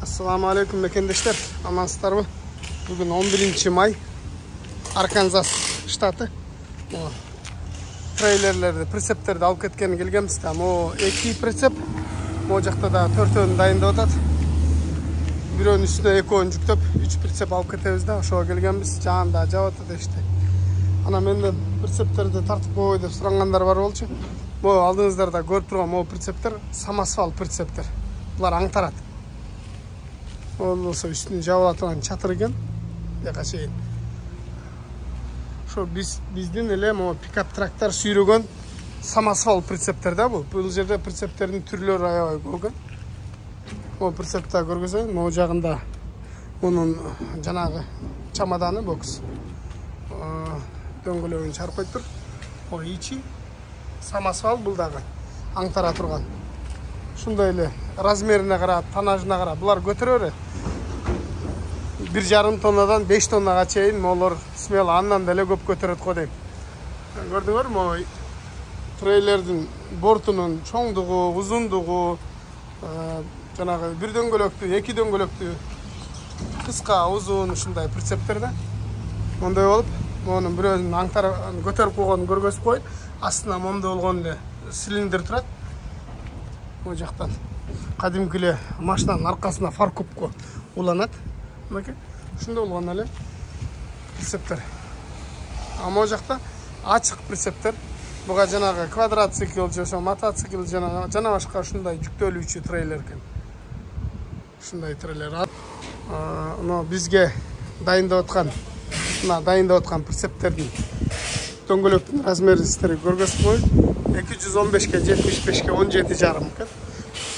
Assalamu alaikum mekendeshler. Amansızlar mı? Bugün 11 may. Arkansas ştatı. Trailerlerde, pritsepтерді алып кеткен келгенбіз. O 2 pritsep. O жақта да 4-өн дайындап атат. Бирөөнүн үстүнө 2-өн жүктөп, 3 pritsep алып кетебиз да. Ошого келгенбиз. Жаанда жаап атат иште. Ана менден pritsepтерди тартып койбой деп сурагандар бар болчу. Могу алдыңыздарда көрүп турган могу pritsepтер самосвал pritsepтер. Булар аңтарат. Ол болсо үстүнө жабыла турган чатыр экен. Жака чейин. Ошо биздин эле могу пикап трактор сүйрөгөн самосвал pritsepтер да бул. Бул жерде pritsepтердин түрлөрү аябай көп экен. Могу pritsepти көргөзөйүн. Могу жагында мунун жанагы чамаданы бокс. Дөңгөлөгүн чарып коюп тур. О ичи самосвал бул дагы аңтара турган. Шундай эле размерине карап, тоннажына карап булар көтөрө берет. 1,5 тоннадан 5 тоннага чейин молор смело андан деле көп көтөрөт го дейм. Көрдүңөрбү? Трейлердин бортунун чоңдугу, узундугу, жанагы бир дөңгөлөктүү, 2 дөңгөлөктүү, кыска, узун ушундай pritsepтер да. Мондай болуп, монун бирөөнүн аңтара көтөрүп койгонун көргөзүп коюн. Астына момдо болгон эле цилиндр турат. О жактан кадимки эле машинанын аркасына фаркопко уланат. Мынакей. Ушундай болгон эле pritsepтер. А могу жакта ачык pritsepтер. Буга жанагы квадроцикл, жана мотоцикл, жана башка ушундай жүктөлүүчү трейлер экен. Ушундай трейлер. Мына бизге дайындап аткан pritsepтердин дөңгөлөктүн размерин сиздерге көргөзүп коюн. 215ке 75ке 17,5 экен.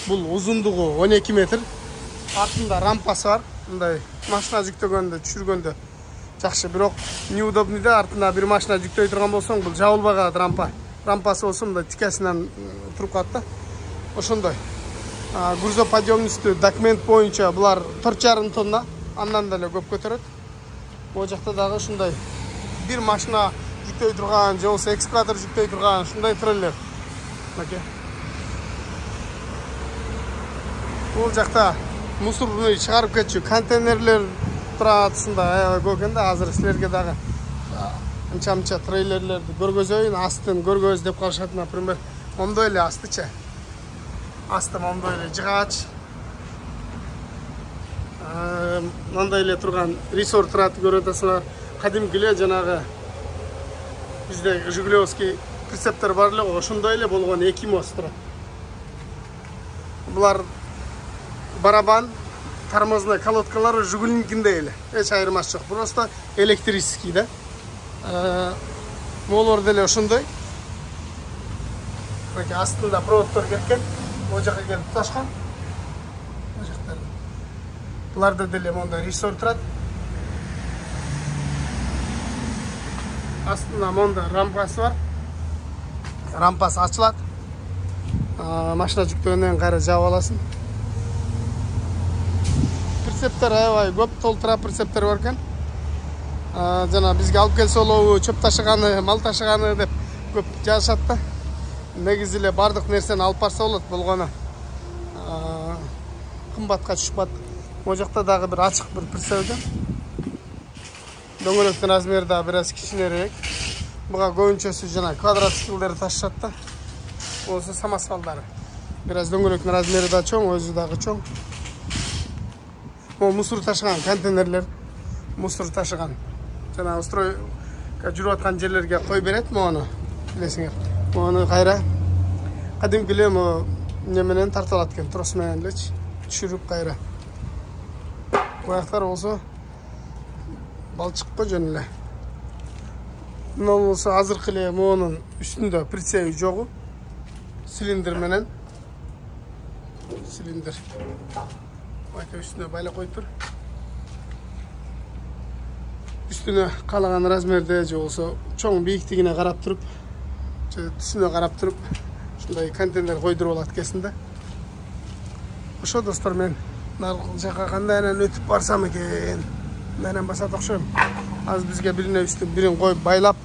Бул узундугу 12 метр. Артында рампасы бар. Мындай машина жүктөгөндө, түшүргөндө жакшы, бирок неудобный да. Артына бир машина жүктөй турган болсоң, бул жабылбаган рампа. Рампасы болсо мындай тикесинен туруп калат да. Ошондой. Грузоподъемностью документ боюнча булар 4,5 тонна, андан деле көп көтөрөт. Бул жакта дагы ушундай бир машина жүктөй турган, же болсо экскаватор жүктөй турган ушундай трейлер. Мынакей. Бул жакта мусорны чыгарып кетчү контейнерлер турат, ушундай аябай көп экен да. Азыр силерге дагы анча трейлерлерди көргөзөйүн, астын көргөз деп калышат, например. Момдой эле астычы. Асты момдой эле жыгач. Мындай эле турган ресор турат көрүп атасыңар. Кадимки эле жанагы бизде Жигулевский pritsepтер бар эле, ошондой эле болгон 2 мост турат. Булар барабан, тормозной колодкалары Жигулинкиндей эле. Эч айырмасы жок. Просто электрический да. Молор деле ошондой. Мынакей астында проводтор кеткен. О жака келип туташкан. О жактар. Буларда деле мондай ресор турат. Астында монда рампасы бар. Рампасы ачылат. Машина жүктөгөндөн кайра жаап аласың. Pritsepтер аябай көп, толтура pritsepтер бар экен. Жана бизге алып келсе болобу, чөп ташыганы, мал ташыганы деп көп жазышат да. Негизи эле бардык нерсени алып барса болот, болгону кымбатка түшпөт. Могу жакта дагы бир ачык бир pritsep экен. Дөңгөлөктүн размери да бир аз кичинерээк. Буга көбүнчөсү жана квадроциклдер ташышат да. Болсо самосвалдары. Бир аз дөңгөлөктүн размери да чоң, өзү дагы чоң. Могу мусор ташыган контейнерлер, мусор ташыган. Жана стройка жүрүп аткан жерлерге кой берет могуну. Билесиңер. Могуну кайра кадимки эле эмне менен тартып алат экен, трос менен элечи түшүрүп кайра. Буяктар болсо балчыкка жөн эле. Мына болсо азыркы эле могунун үстүндө pritsep жогу. Цилиндр менен. Цилиндр. Байка үстүнө байлап коюп тур. Үстүнө каалаган размерде же болсо чоң бийиктигине карап туруп, же түсүнө карап туруп, ушундай контейнер койдуруп алат экенсиң да. Ошо достор, мен наркыл жака кандайынан өтүп барсам экен. Менен басат окшойм. Азыр бизге бирине үстүн бирин коюп байлап,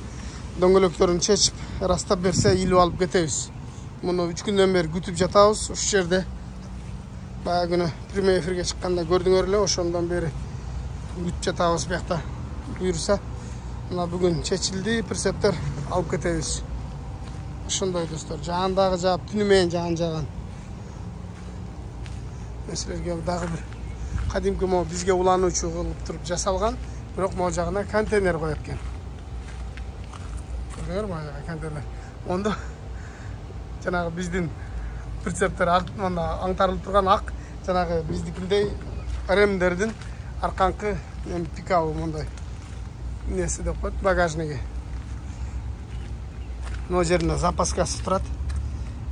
дөңгөлөктөрүн чечип, растап берсе илип алып кетебиз. Муну 3 күндөн бери күтүп жатабыз. Ушу жерде Баягы күнү прямой эфирге чыкканда көрдүңөр эле, ошондон бери күт жатабыз биякта. Буйрса, мына бүгүн чечилди, прицептер алып кетебиз. Ошондой достор, жаандагы жаап, түнү менен жаган. Силерге дагы бир кадимки мо бизге улануучу кылып туруп жасалган, бирок могу жагына контейнер коет экен. Көрдүңөр могу жагы контейнер. Ондо жанагы биздин прицептер артында аңтарылып турган ак, жанагы биздикиндей ремдердин арканкы пикабы мондай. Несі деп коет, багажниги. Мына жеринде запаскасы турат.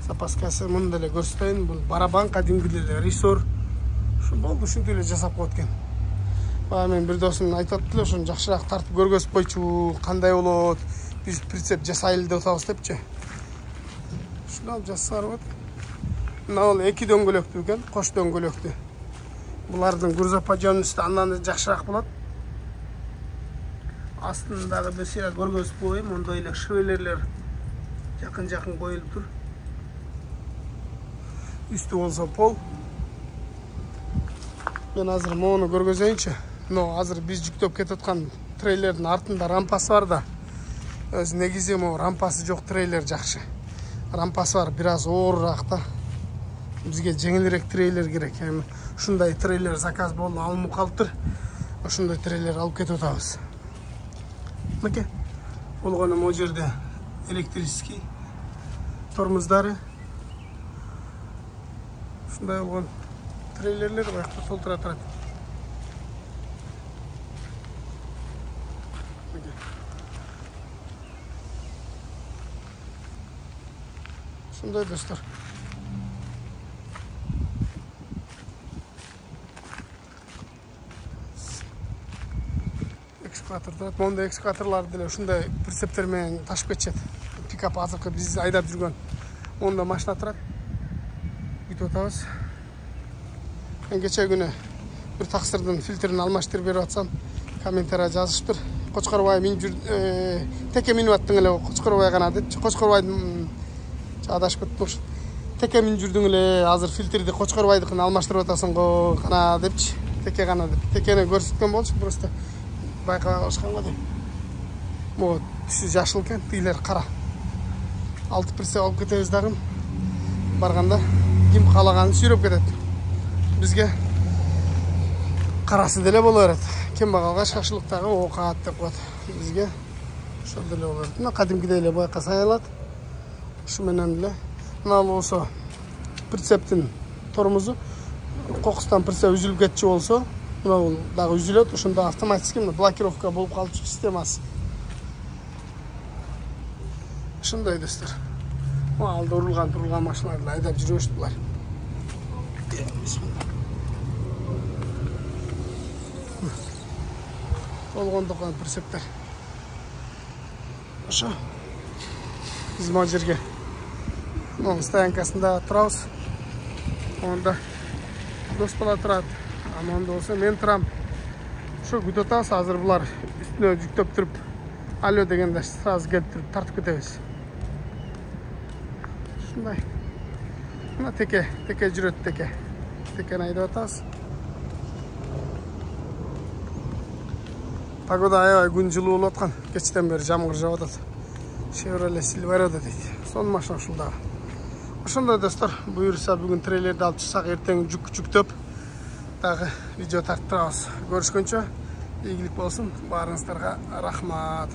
Запаскасы мында эле көрсөтөйүн. Бул барабан кадимки эле рессор. Ушу болду, ушинтип эле жасап коет экен. Баа мен бир досум айтып атты, ошону жакшыраак тартып көргөзүп койчу, кандай болот? Биз прицеп жасайлы деп атабыз депчи. Ушуну алып жасаар болот. Мына бул эки дөңгөлөктүү экен, кош дөңгөлөктүү. Булардын грузоподъемности андан да жакшыраак болот. Астындагы бир сыйра көргөзүп коеюн, мондай эле швеллерлер жакын коюлуп тур. Үстү болсо пол. Мен азыр мону көргөзөйүнчү. Но азыр биз жүктөп кетип аткан трейлердин артында рампасы бар да. Өз негизи мо рампасы жок трейлер жакшы. Рампасы бар, бир аз оорураак да. Бизге жеңилирээк трейлер керек. Эми ушундай трейлер заказ болду, алынып калыптыр. Ошондой трейлер алып кетип атабыз. Мыке. Болгону могу жерде электрический тормоздары. Ушундай болгон трейлерлер баягы толтура турат. Ушундай достор. Экскаватор турат. Мондай экскаваторлар деле ушундай прицептер менен ташып кетишет. Пикап азыркы биз айдап жүргөн монда машина турат. Бүтүп атабыз. Мен кече күнү бир таксырдын фильтрин алмаштырып берип атсам, комментария жазышыптыр. Кочкорбай теке минип аттың эле, Кочкорбай гана депчи. Кочкорбайдын адашып кеттим. Теке минип жүрдүң эле, азыр фильтрди Кочкорбайдыкын алмаштырып атасың го, гана депчи. Теке гана деп. Текени көрсөткөн болчу, просто байкабай калышкан го дейм. Могу түсү жашыл экен, тигилер кара. 6 прицеп алып кетебиз дагы. Барганда ким каалаганын сүйрөп кетет. Бизге карасы деле боло берет. Кембагалга шашлыктагы оокат деп коет. Бизге ошол деле боло берет. Мына кадимкидей эле байка саялат. Ушу менен эле мына болсо прицептин тормозу кокустан прицеп үзүлүп кетчү болсо, мына бул дагы үзүлөт. Ошондо автоматически блокировка болуп калчу системасы. Ушундай достор. Алда урулган машиналарды айдап жүрөбүз булар. Болгондуган прицептер. Ошо. Биз могу жерге стоянкасында турабыз. Онда дос бала турат. Аманда болсо мен турам. Ошо күтүп атабыз. Азыр булар үстүнө жүктөп туруп, алё дегенде сразу келип туруп тартып кетебиз. Ушундай. Мына теке жүрөт теке. Текени айдап атабыз. Погода аябай күн жылуу болуп аткан. Кечтен бери жамгыр жаап атат. Chevrolet Silverado дейт. Сонун машина ушул дагы. Ошондой достор, буюрса бүгүн трейлерди алып чыксак, эртең жүктөп дагы видео тарттырабыз. Көрүшкөнчө ийгилик болсун. Баарыңыздарга рахмат.